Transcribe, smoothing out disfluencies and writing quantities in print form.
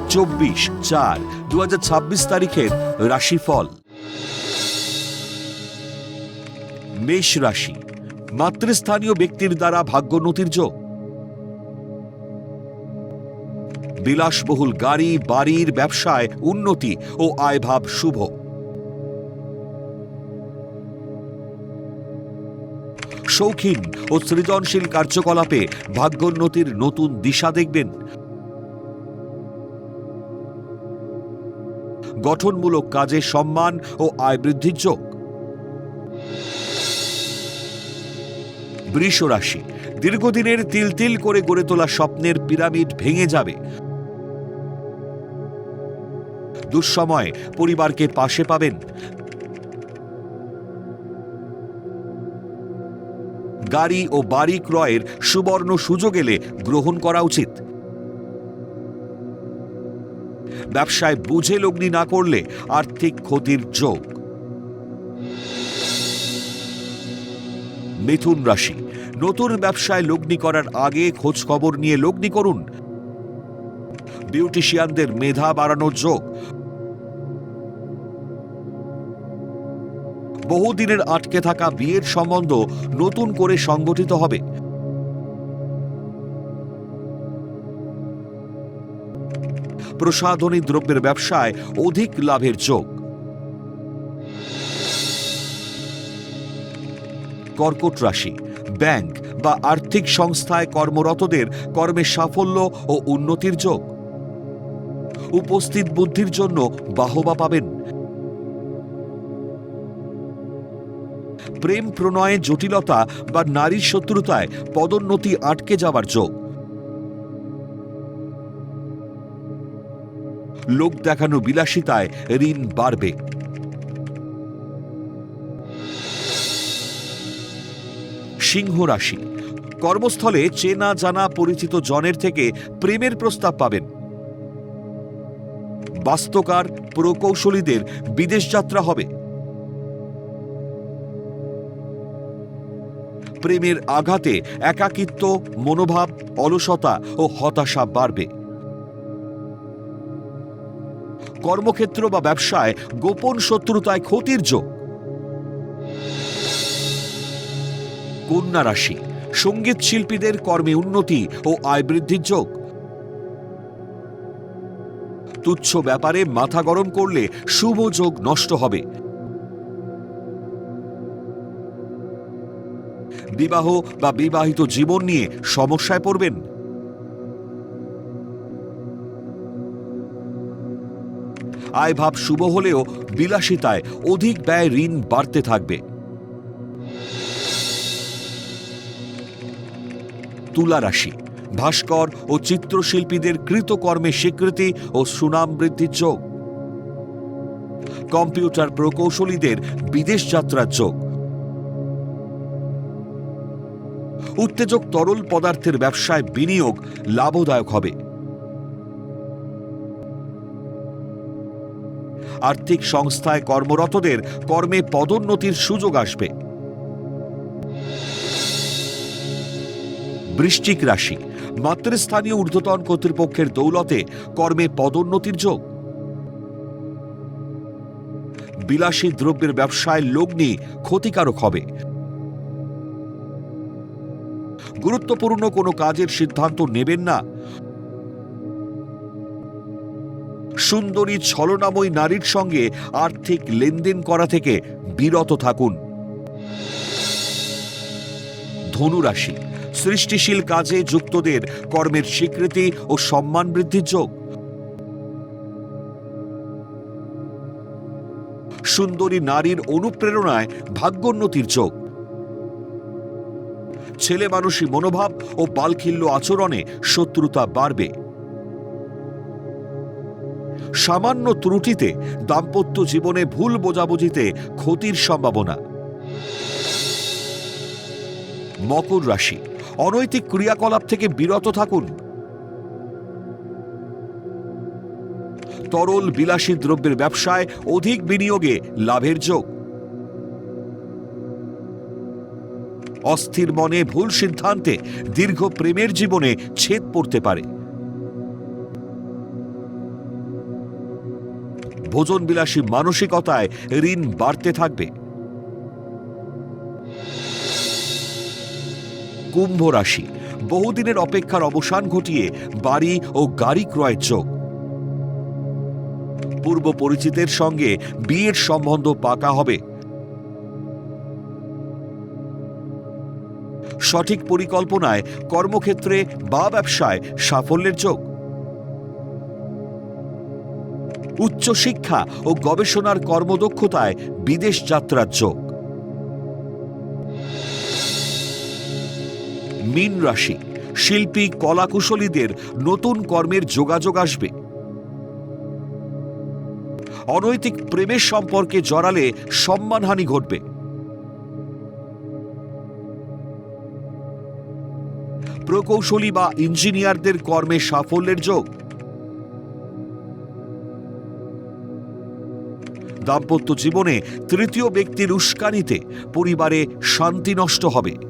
24/4/2026 তারিখের রাশিফল। মেষ রাশি, মাতৃস্থানীয় ব্যক্তির দ্বারা ভাগ্যোন্নতির যোগ। বিলাসবহুল গাড়ি, বাড়ির, ব্যবসায় উন্নতি ও আয়ভাব শুভ। শৌখিন ও সৃজনশীল কার্যকলাপে ভাগ্যোন্নতির নতুন দিশা দেখবেন। গঠনমূলক কাজে সম্মান ও আয় বৃদ্ধির যোগ। বৃষ রাশি, দীর্ঘদিনের তিল তিল করে গড়ে তোলা স্বপ্নের পিরামিড ভেঙে যাবে। দুঃসময়ে পরিবারকে পাশে পাবেন। গাড়ি ও বাড়ি ক্রয়ের সুবর্ণ সুযোগ এলে গ্রহণ করা উচিত। ব্যবসায় বুঝে লগ্নি না করলে আর্থিক ক্ষতির যোগ। মিথুন রাশি, নতুন ব্যবসায় লগ্নি করার আগে খোঁজ খবর নিয়ে লগ্নি করুন। বিউটিশিয়ানদের মেধা বাড়ানোর যোগ। বহুদিনের আটকে থাকা বিয়ের সম্বন্ধ নতুন করে সংগঠিত হবে। প্রসাধনী দ্রব্যের ব্যবসায় অধিক লাভের যোগ। কর্কট রাশি, ব্যাংক বা আর্থিক সংস্থায় কর্মরতদের কর্মে সাফল্য ও উন্নতির যোগ। উপস্থিত বুদ্ধির জন্য বাহবা পাবেন। প্রেম প্রণয়ে জটিলতা বা নারীর শত্রুতায় পদোন্নতি আটকে যাওয়ার যোগ। লোক দেখানো বিলাসিতায় ঋণ বাড়বে। সিংহ রাশি, কর্মস্থলে চেনা জানা পরিচিত জনের থেকে প্রেমের প্রস্তাব পাবেন। বাস্তুকার প্রকৌশলীদের বিদেশ যাত্রা হবে। প্রেমের আঘাতে একাকিত্ব, মনোভাব, অলসতা ও হতাশা বাড়বে। কর্মক্ষেত্র বা ব্যবসায় গোপন শত্রুতায় ক্ষতির যোগ। কন্যা রাশি, সঙ্গীত শিল্পীদের কর্মে উন্নতি ও আয় বৃদ্ধির যোগ। তুচ্ছ ব্যাপারে মাথা গরম করলে শুভ যোগ নষ্ট হবে। বিবাহ বা বিবাহিত জীবন নিয়ে সমস্যায় পড়বেন। আয়ভাব শুভ হলেও বিলাসিতায় অধিক ব্যয়, ঋণ বাড়তে থাকবে। তুলা রাশি, ভাস্কর ও চিত্রশিল্পীদের কৃতকর্মে স্বীকৃতি ও সুনাম বৃদ্ধির যোগ। কম্পিউটার প্রকৌশলীদের বিদেশ যাত্রার যোগ। উত্তেজক তরল পদার্থের ব্যবসায় বিনিয়োগ লাভদায়ক হবে। আর্থিক সংস্থায় কর্মরতদের কর্মে পদোন্নতির সুযোগ আসবে। বৃশ্চিক রাশি, মাতৃস্থানীয় ঊর্ধ্বতন কর্তৃপক্ষের দৌলতে কর্মে পদোন্নতির যোগ। বিলাসী দ্রব্যের ব্যবসায় লগ্নি ক্ষতিকারক হবে। গুরুত্বপূর্ণ কোনো কাজের সিদ্ধান্ত নেবেন না। সুন্দরী ছলনাময়ী নারীর সঙ্গে আর্থিক লেনদেন করা থেকে বিরত থাকুন। ধনু রাশি, সৃষ্টিশীল কাজে যুক্তদের কর্মের স্বীকৃতি ও সম্মান বৃদ্ধির যোগ। সুন্দরী নারীর অনুপ্রেরণায় ভাগ্যোন্নতির যোগ। ছেলে মানুষী মনোভাব ও বালখিল্য আচরণে শত্রুতা বাড়বে। সামান্য ত্রুটিতে দাম্পত্য জীবনে ভুল বোঝাবুঝিতে ক্ষতির সম্ভাবনা। মকর রাশি, অনৈতিক ক্রিয়াকলাপ থেকে বিরত থাকুন। তরল বিলাসী দ্রব্যের ব্যবসায় অধিক বিনিয়োগে লাভের যোগ। অস্থির মনে ভুল সিদ্ধান্তে দীর্ঘ প্রেমের জীবনে ছেদ পড়তে পারে। ভোজনবিলাসী মানসিকতায় ঋণ বাড়তে থাকবে। কুম্ভ রাশি, বহুদিনের অপেক্ষার অবসান ঘটিয়ে বাড়ি ও গাড়ি ক্রয়ের যোগ। পূর্ব পরিচিতের সঙ্গে বিয়ের সম্বন্ধ পাকা হবে। সঠিক পরিকল্পনায় কর্মক্ষেত্রে বা ব্যবসায় সাফল্যের যোগ। উচ্চশিক্ষা ও গবেষণার কর্মদক্ষতায় বিদেশ যাত্রার যোগ। মীন রাশি, শিল্পী কলাকুশলীদের নতুন কর্মের যোগাযোগ আসবে। অনৈতিক প্রেমের সম্পর্কে জড়ালে সম্মানহানি ঘটবে। প্রকৌশলী বা ইঞ্জিনিয়ারদের কর্মে সাফল্যের যোগ। দাম্পত্য জীবনে তৃতীয় ব্যক্তির উস্কানিতে পরিবারে শান্তি নষ্ট হবে।